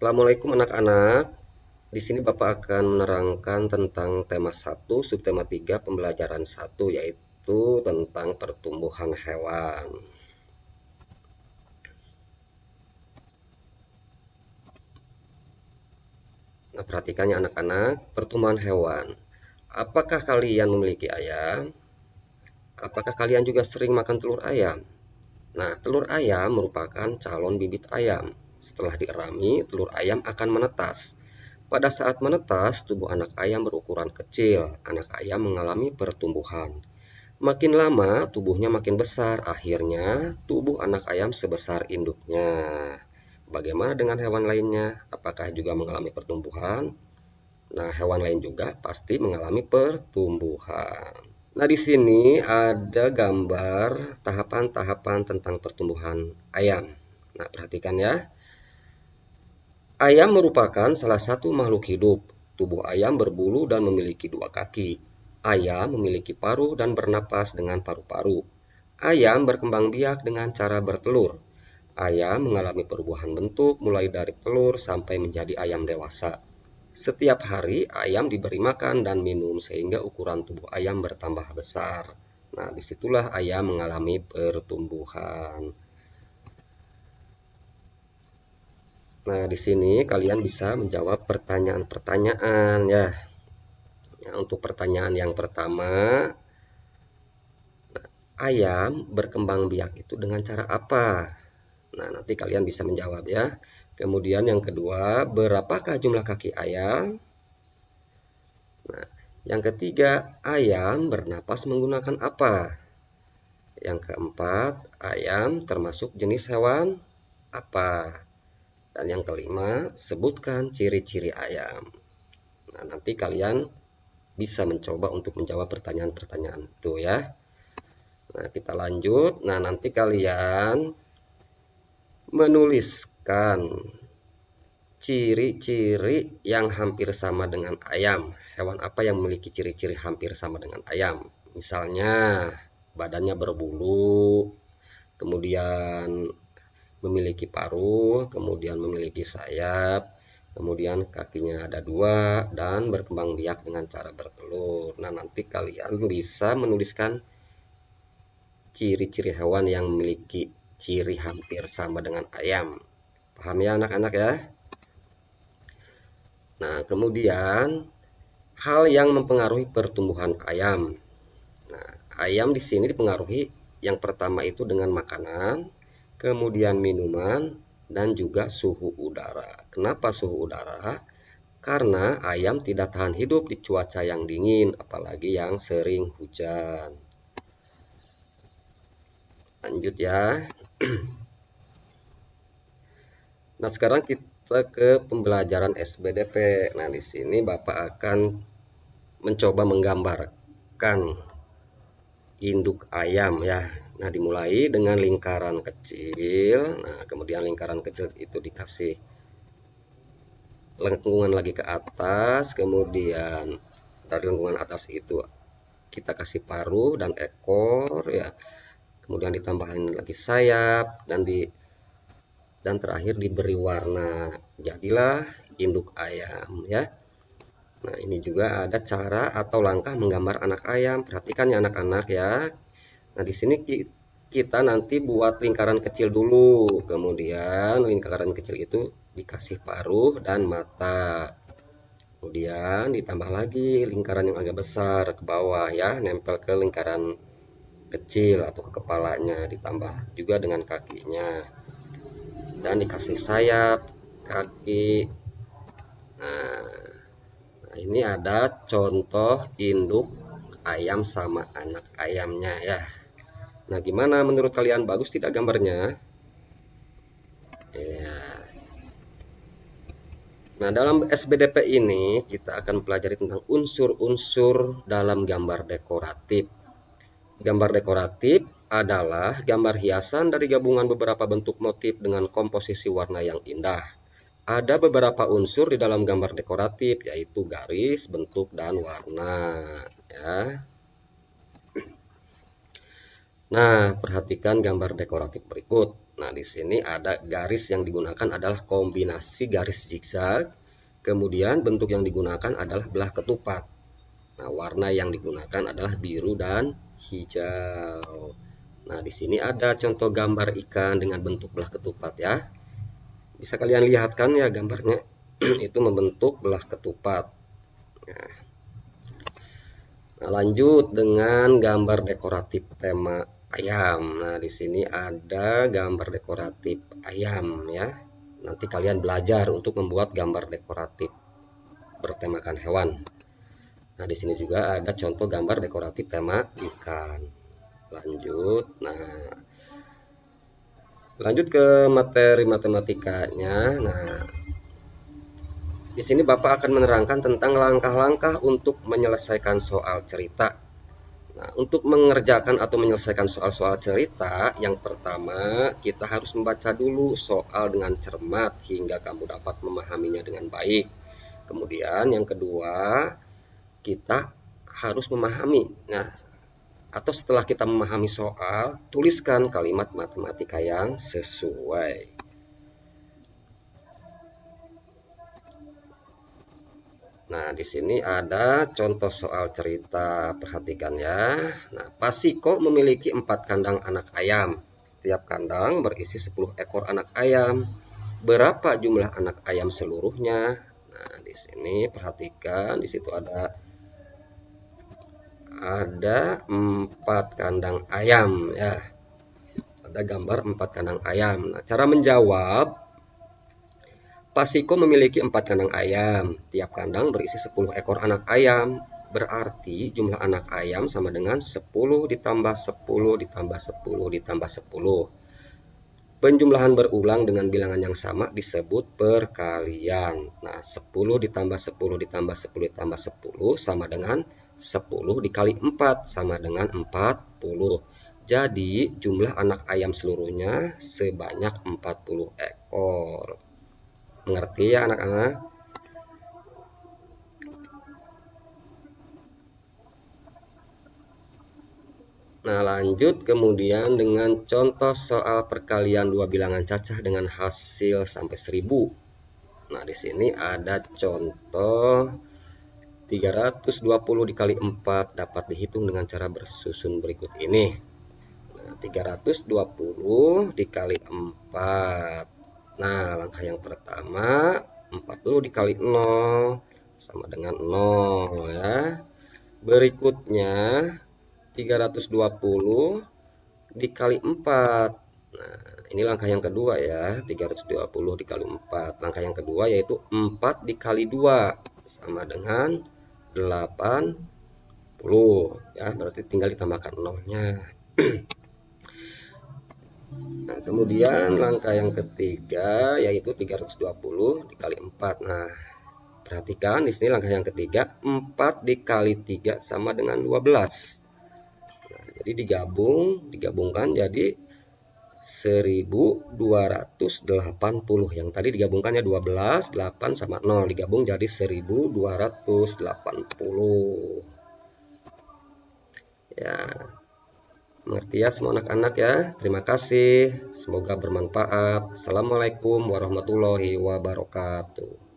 Assalamualaikum anak-anak. Di sini Bapak akan menerangkan tentang tema 1, subtema 3, pembelajaran 1, yaitu tentang pertumbuhan hewan. Nah, perhatikannya anak-anak, pertumbuhan hewan. Apakah kalian memiliki ayam? Apakah kalian juga sering makan telur ayam? Nah, telur ayam merupakan calon bibit ayam. Setelah dierami, telur ayam akan menetas. Pada saat menetas, tubuh anak ayam berukuran kecil. Anak ayam mengalami pertumbuhan. Makin lama, tubuhnya makin besar. Akhirnya, tubuh anak ayam sebesar induknya. Bagaimana dengan hewan lainnya? Apakah juga mengalami pertumbuhan? Nah, hewan lain juga pasti mengalami pertumbuhan. Nah, di sini ada gambar tahapan-tahapan tentang pertumbuhan ayam. Nah, perhatikan ya. Ayam merupakan salah satu makhluk hidup. Tubuh ayam berbulu dan memiliki dua kaki. Ayam memiliki paruh dan bernapas dengan paru-paru. Ayam berkembang biak dengan cara bertelur. Ayam mengalami perubahan bentuk mulai dari telur sampai menjadi ayam dewasa. Setiap hari ayam diberi makan dan minum sehingga ukuran tubuh ayam bertambah besar. Nah, disitulah ayam mengalami pertumbuhan. Nah, di sini kalian bisa menjawab pertanyaan-pertanyaan ya. Nah, untuk pertanyaan yang pertama, ayam berkembang biak itu dengan cara apa? Nah, nanti kalian bisa menjawab ya. Kemudian yang kedua, berapakah jumlah kaki ayam? Nah, yang ketiga, ayam bernapas menggunakan apa? Yang keempat, ayam termasuk jenis hewan apa? Dan yang kelima, sebutkan ciri-ciri ayam. Nah, nanti kalian bisa mencoba untuk menjawab pertanyaan-pertanyaan itu ya. Nah, kita lanjut. Nah, nanti kalian menuliskan ciri-ciri yang hampir sama dengan ayam. Hewan apa yang memiliki ciri-ciri hampir sama dengan ayam? Misalnya, badannya berbulu, kemudian memiliki paruh, kemudian memiliki sayap, kemudian kakinya ada dua, dan berkembang biak dengan cara bertelur. Nah, nanti kalian bisa menuliskan ciri-ciri hewan yang memiliki ciri hampir sama dengan ayam. Paham ya anak-anak ya? Nah, kemudian hal yang mempengaruhi pertumbuhan ayam. Nah, ayam di sini dipengaruhi yang pertama itu dengan makanan, kemudian minuman, dan juga suhu udara. Kenapa suhu udara? Karena ayam tidak tahan hidup di cuaca yang dingin, apalagi yang sering hujan. Lanjut ya. Nah, sekarang kita ke pembelajaran SBDP. Nah, di sini Bapak akan mencoba menggambarkan induk ayam ya. Nah, dimulai dengan lingkaran kecil. Nah, kemudian lingkaran kecil itu dikasih lengkungan lagi ke atas, kemudian dari lengkungan atas itu kita kasih paruh dan ekor ya. Kemudian ditambahin lagi sayap dan terakhir diberi warna. Jadilah induk ayam ya. Nah, ini juga ada cara atau langkah menggambar anak ayam. Perhatikan ya anak-anak ya. Nah, di sini kita nanti buat lingkaran kecil dulu. Kemudian lingkaran kecil itu dikasih paruh dan mata. Kemudian ditambah lagi lingkaran yang agak besar ke bawah ya, nempel ke lingkaran kecil atau ke kepalanya, ditambah juga dengan kakinya. Dan dikasih sayap, kaki. Nah, ini ada contoh induk ayam sama anak ayamnya ya. Nah, gimana menurut kalian, bagus tidak gambarnya? Ya. Nah, dalam SBDP ini kita akan pelajari tentang unsur-unsur dalam gambar dekoratif. Gambar dekoratif adalah gambar hiasan dari gabungan beberapa bentuk motif dengan komposisi warna yang indah. Ada beberapa unsur di dalam gambar dekoratif, yaitu garis, bentuk, dan warna. Ya. Nah, perhatikan gambar dekoratif berikut. Nah, di sini ada garis yang digunakan adalah kombinasi garis zigzag. Kemudian bentuk yang digunakan adalah belah ketupat. Nah, warna yang digunakan adalah biru dan hijau. Nah, di sini ada contoh gambar ikan dengan bentuk belah ketupat ya. Bisa kalian lihat kan ya gambarnya. Itu membentuk belah ketupat. Nah, lanjut dengan gambar dekoratif tema ayam. Nah, di sini ada gambar dekoratif ayam ya. Nanti kalian belajar untuk membuat gambar dekoratif bertemakan hewan. Nah, di sini juga ada contoh gambar dekoratif tema ikan. Lanjut. Nah, lanjut ke materi matematikanya. Nah, di sini Bapak akan menerangkan tentang langkah-langkah untuk menyelesaikan soal cerita. Nah, untuk mengerjakan atau menyelesaikan soal-soal cerita, yang pertama kita harus membaca dulu soal dengan cermat hingga kamu dapat memahaminya dengan baik. Kemudian yang kedua, kita harus memahami. Nah, atau setelah kita memahami soal, tuliskan kalimat matematika yang sesuai. Nah, di sini ada contoh soal cerita, perhatikan ya. Nah, Pasiko memiliki 4 kandang anak ayam. Setiap kandang berisi 10 ekor anak ayam. Berapa jumlah anak ayam seluruhnya? Nah, di sini perhatikan, di situ ada 4 kandang ayam ya. Ada gambar 4 kandang ayam. Nah, cara menjawab, Pasiko memiliki 4 kandang ayam. Tiap kandang berisi 10 ekor anak ayam. Berarti jumlah anak ayam sama dengan 10 ditambah 10 ditambah 10 ditambah 10. Penjumlahan berulang dengan bilangan yang sama disebut perkalian. Nah, 10 ditambah 10 ditambah 10 ditambah 10 sama dengan 10 dikali 4 sama dengan 40. Jadi jumlah anak ayam seluruhnya sebanyak 40 ekor. Mengerti ya anak-anak? Nah, lanjut kemudian dengan contoh soal perkalian dua bilangan cacah dengan hasil sampai 1000. Nah, di sini ada contoh 320 dikali 4 dapat dihitung dengan cara bersusun berikut ini. Nah, 320 dikali 4. Nah, langkah yang pertama 40 dikali 0 sama dengan 0 ya. Berikutnya 320 dikali 4. Nah, ini langkah yang kedua ya, 320 dikali 4. Langkah yang kedua yaitu 4 dikali 2 sama dengan 80 ya, berarti tinggal ditambahkan nolnya. Nah, kemudian langkah yang ketiga yaitu 320 dikali 4. Nah, perhatikan di sini langkah yang ketiga 4 dikali 3 sama dengan 12. Nah, jadi digabungkan jadi 1280. Yang tadi digabungkannya 12, 8 sama 0 digabung jadi 1280. Ya. Mengerti ya semua anak-anak ya. Terima kasih. Semoga bermanfaat. Assalamualaikum warahmatullahi wabarakatuh.